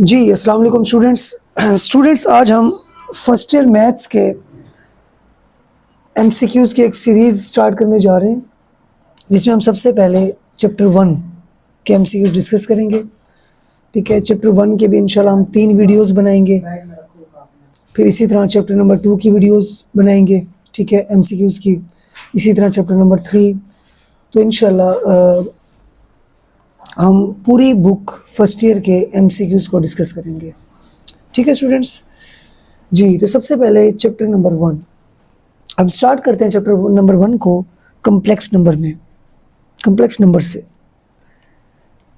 जी अस्सलाम वालेकुम स्टूडेंट्स आज हम फर्स्ट ईयर मैथ्स के एमसीक्यूज़ की एक सीरीज़ स्टार्ट करने जा रहे हैं जिसमें हम सबसे पहले चैप्टर 1 के एमसीक्यूज़ डिस्कस करेंगे। ठीक है, चैप्टर 1 के भी इंशाल्लाह हम 3 वीडियोस बनाएंगे, फिर इसी तरह चैप्टर नंबर 2 की वीडियोस बनाएंगे। ठीक है, एमसीक्यूज़ की, इसी तरह चैप्टर नंबर 3। तो इंशाल्लाह हम पूरी बुक फर्स्ट ईयर के एमसीक्यूज़ को डिस्कस करेंगे। ठीक है स्टूडेंट्स जी, तो सबसे पहले चैप्टर नंबर 1 अब स्टार्ट करते हैं। चैप्टर नंबर 1 को कम्प्लेक्स नंबर में, कम्प्लेक्स नंबर से।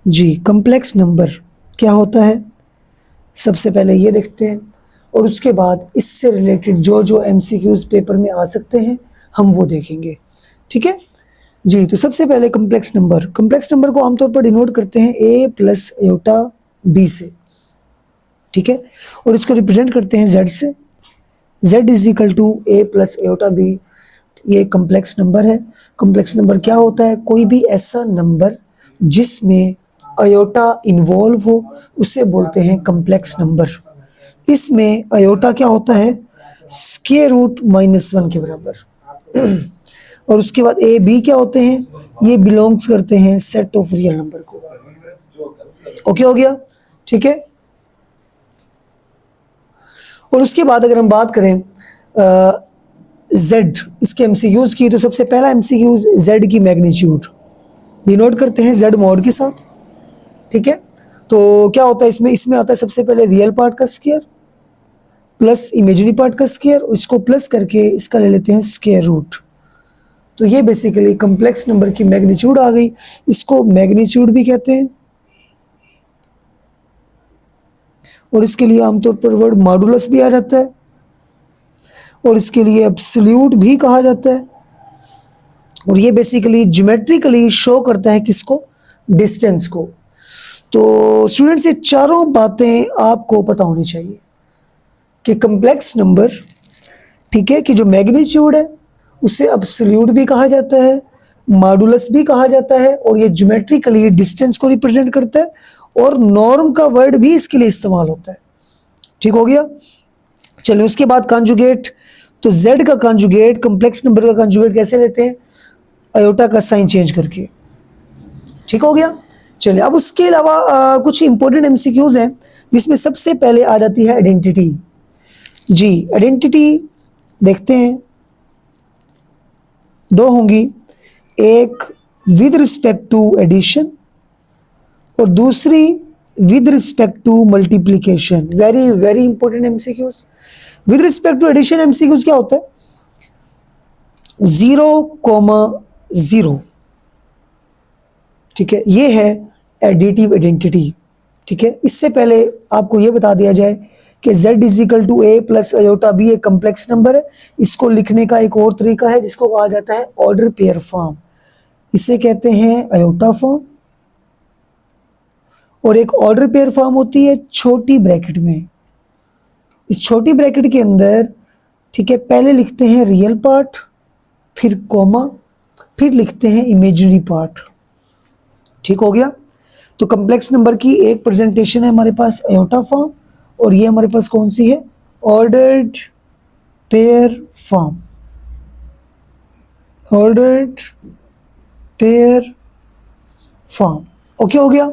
जी, कम्प्लेक्स नंबर क्या होता है सबसे पहले ये देखते हैं, और उसके बाद इससे रिलेटेड जो जो एमसीक्यूज़ पेपर में आ सकते हैं हम वो देखेंगे। ठीक है जी, तो सबसे पहले कम्प्लेक्स नंबर को आमतौर पर डिनोट करते हैं a प्लस आयोटा b से। ठीक है, और इसको रिप्रेजेंट करते हैं z से। z is equal to a plus iota b। ये कम्प्लेक्स नंबर है। कम्प्लेक्स नंबर क्या होता है? कोई भी ऐसा नंबर जिसमें आयोटा इन्वॉल्व हो उसे बोलते हैं कम्प्लेक्स नंबर। इसमें आयोटा क्या होता है? स्क्वायर रूट -1 के बराबर। और उसके बाद ए बी क्या होते हैं? ये बिलोंग्स करते हैं सेट ऑफ रियल नंबर को। ओके हो गया? ठीक है, और उसके बाद अगर हम बात करें z इसके एमसीक्यूज की, तो सबसे पहला एमसीक्यूज z की मैग्नीट्यूड डिनोट करते हैं z मॉड के साथ। ठीक है, तो क्या होता है इसमें आता है सबसे पहले रियल पार्ट का स्क्वायर प्लस इमेजिनरी पार्ट का स्क्वायर, इसको प्लस करके इसका ले लेते हैं स्क्वायर रूट। तो ये बेसिकली कम्प्लेक्स नंबर की मैग्नीट्यूड आ गई। इसको मैग्नीट्यूड भी कहते हैं, और इसके लिए आमतौर पर वर्ड मॉडुलस भी आ जाता है, और इसके लिए एब्सोल्यूट भी कहा जाता है। और ये बेसिकली ज्योमेट्रिकली शो करता है किसको? डिस्टेंस को। तो स्टूडेंट्स ये चारों बातें आपको पता होनी चाहिए कि कम्प्लेक्स नंबर, ठीक है, कि जो मैग्नीट्यूड है उसे एब्सोल्यूट भी कहा जाता है, मॉडुलस भी कहा जाता है, और ये ज्योमेट्रिकली डिस्टेंस को रिप्रेजेंट करता है, और नॉर्म का वर्ड भी इसके लिए इस्तेमाल होता है। ठीक हो गया? चलिए उसके बाद कॉन्जुगेट। तो z का कॉन्जुगेट, कम्प्लेक्स नंबर का कॉन्जुगेट कैसे लेते हैं? आयोटा का साइन चेंज करके। ठीक हो गया? चलिए अब उसके अलावा कुछ इंपॉर्टेंट एमसीक्यूज हैं जिसमें सबसे पहले आ जाती है आइडेंटिटी। जी, आइडेंटिटी देखते हैं, दो होंगी, एक विद रिस्पेक्ट टू एडिशन और दूसरी with respect to multiplication. Very very important MCQs. With respect to addition MCQs क्या होता है? 0,0। ठीक है, ये है एडिटिव आइडेंटिटी। ठीक है, इससे पहले आपको ये बता दिया जाए कि z is equal to a plus iota b एक कम्प्लेक्स नंबर है। इसको लिखने का एक और तरीका है जिसको कहा जाता है ऑर्डर पेयर फॉर्म। इसे कहते हैं आयोटा फॉर्म, और एक ऑर्डर पेयर फॉर्म होती है छोटी ब्रैकेट में। इस छोटी ब्रैकेट के अंदर, ठीक है, पहले लिखते हैं रियल पार्ट, फिर कॉमा, फिर लिखते हैं इमेजिनरी पार्ट। ठीक हो गया? तो कम्प्लेक्स नंबर की एक प्रेजेंटेशन है हमारे पास आयोटा फॉर्म, और ये हमारे पास कौन सी है? Ordered pair form. Ordered pair form. Okay हो गया?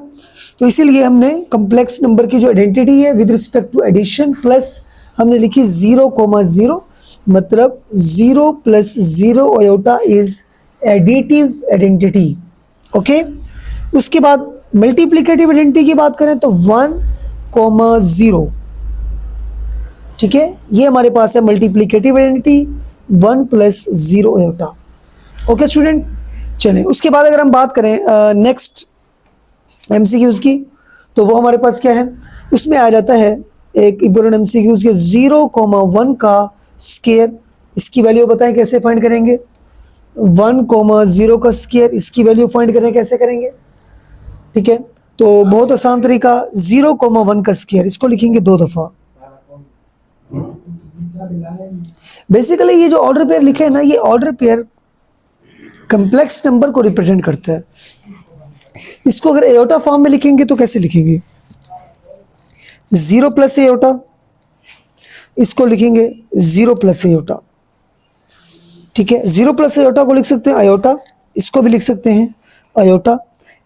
तो इसीलिए हमने कम्प्लेक्स नंबर की जो आइडेंटिटी है with respect to addition plus हमने लिखी 0,0, मतलब 0 plus 0 iota is additive identity. Okay, उसके बाद मल्टीप्लिकेटिव आइडेंटिटी की बात करें तो 1,0। ठीक है, ये हमारे पास है multiplicative identity 1 plus 0 iota. Okay student, चलें उसके बाद अगर हम बात करें नेक्स्ट एमसीक्यूज की, तो वो हमारे पास क्या है? उसमें आ जाता है एक इंपॉर्टेंट एमसीक्यूज के 0,1 का स्क्वायर। इसकी वैल्यू बताएं कैसे फाइंड करेंगे? 1,0 का स्क्वायर, इसकी वैल्यू फाइंड करें कैसे करेंगे? ठीक है, तो बहुत आसान तरीका, 0,1 का स्क्वायर, इसको लिखेंगे 2 दफा। बेसिकली ये जो ऑर्डर पेयर लिखे है ना, ये ऑर्डर पेयर कम्प्लेक्स नंबर को रिप्रेजेंट करता है। इसको अगर एयोटा फॉर्म में लिखेंगे तो कैसे लिखेंगे? 0 प्लस एयोटा, इसको लिखेंगे 0 प्लस एयोटा, ठीक है। 0 प्लस एयोटा को लिख सकते हैं अयोटा, इसको भी लिख सकते हैं अयोटा।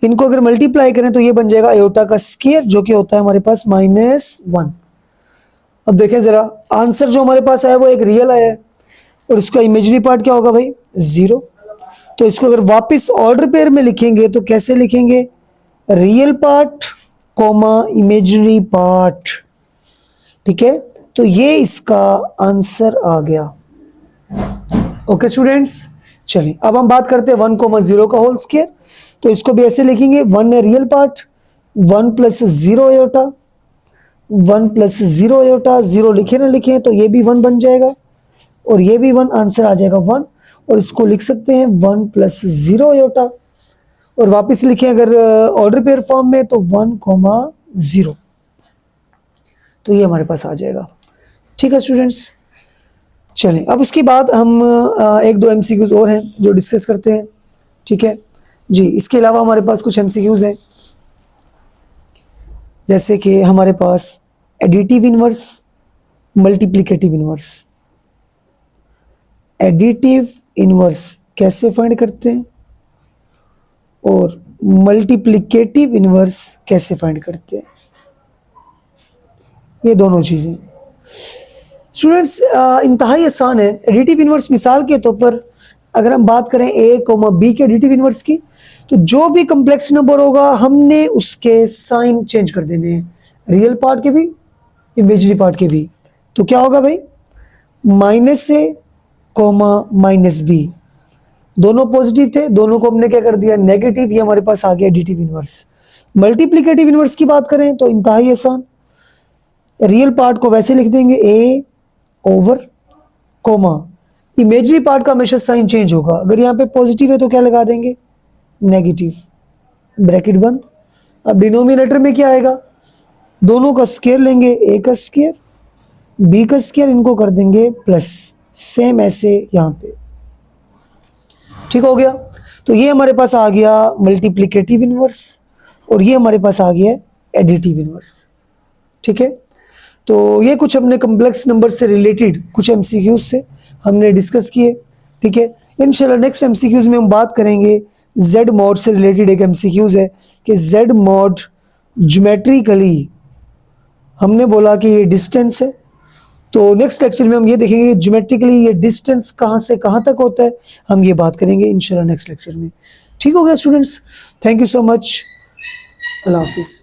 इनको अगर मल्टीप्लाई करें तो ये बन जाएगा अयोटा का स्क्वायर, जो कि होता है हमारे पास -1। अब देखें जरा, आंसर जो हमारे पास आया वो एक रियल आया है, और इसका इमेजिनरी पार्ट क्या होगा भाई, 0। तो इसको अगर वापस ऑर्डर पेयर में लिखेंगे तो कैसे लिखेंगे, real part comma imaginary part, ठीक है। तो ये इसका आंसर आ गया। ओके स्टूडेंट्स, चलिए अब हम बात करते हैं 1,0 का होल स्क्वायर। तो इसको भी ऐसे लिखेंगे, 1 है real part, 1 plus 0 aorta, 1 plus 0 aorta, 0 लिखे ना लिखे तो ये भी 1 बन जाएगा, और ये भी 1, आंसर आ जाएगा 1। और इसको लिख सकते हैं 1 प्लस 0 एयोटा, और वापस लिखें अगर ऑर्डर पेयर फॉर्म में तो 1,0, तो ये हमारे पास आ जाएगा। ठीक है स्टूडेंट्स, चलें अब उसके बाद हम एक दो एमसीक्यूज और हैं जो डिस्कस करते हैं, ठीक है जी। इसके अलावा हमारे पास कुछ एमसीक्यूज हैं, जैसे कि हमारे पास additive inverse, multiplicative inverse. Additive inverse कैसे फाइंड करते हैं और मल्टीप्लिकेटिव इनवर्स कैसे फाइंड करते हैं, ये दोनों चीजें स्टूडेंट्स इंतहाई आसान है। एडिटिव इनवर्स मिसाल के तौर पर अगर हम बात करें a, b के एडिटिव इनवर्स की, तो जो भी कम्प्लेक्स नंबर होगा हमने उसके साइन चेंज कर देने हैं, रियल पार्ट के भी इमेजिनरी पार्ट के भी। तो क्या होगा भाई, -a, -b, दोनों पॉजिटिव थे, दोनों को हमने क्या कर दिया नेगेटिव, ये हमारे पास आ गया एडिटिव इनवर्स। मल्टीप्लिकेटिव इनवर्स की बात करें तो इंतहाई आसान, रियल पार्ट को वैसे लिख देंगे a over comma, imaginary part का हमेशा साइन चेंज होगा, अगर यहाँ पे पॉजिटिव है तो क्या लगा देंगे नेगेटिव, ब्रैकेट बंद। अब डिनोमिनेटर में क्या आएगा, दोनों का स्क्वायर लेंगे, a का स्क्वायर b का स्क्वायर, इनको कर देंगे प्लस, सेम ऐसे यहाँ पे, ठीक हो गया। तो ये हमारे पास आ गया मल्टीप्लिकेटिव इनवर्स, और ये हमारे पास आ गया एडिटिव इनवर्स, ठीक है। तो ये कुछ हमने कम्प्लेक्स नंबर से रिलेटेड कुछ एमसीक्यूज से हमने डिस्कस किए, ठीक है। इंशाल्लाह नेक्स्ट एमसीक्यूज में हम बात करेंगे जेड मॉड से रिलेटेड। एक एमसीक्यूज है कि जेड मॉड ज्योमेट्रिकली हमने बोला कि ये डिस्टेंस है, तो नेक्स्ट लेक्चर में हम ये देखेंगे कि ज्योमेट्रिकली ये डिस्टेंस कहाँ से कहाँ तक होता है, हम ये बात करेंगे इंशाल्लाह नेक्स्ट लेक्चर में। ठीक हो गया students, thank you so much, अल्लाह हाफिज़।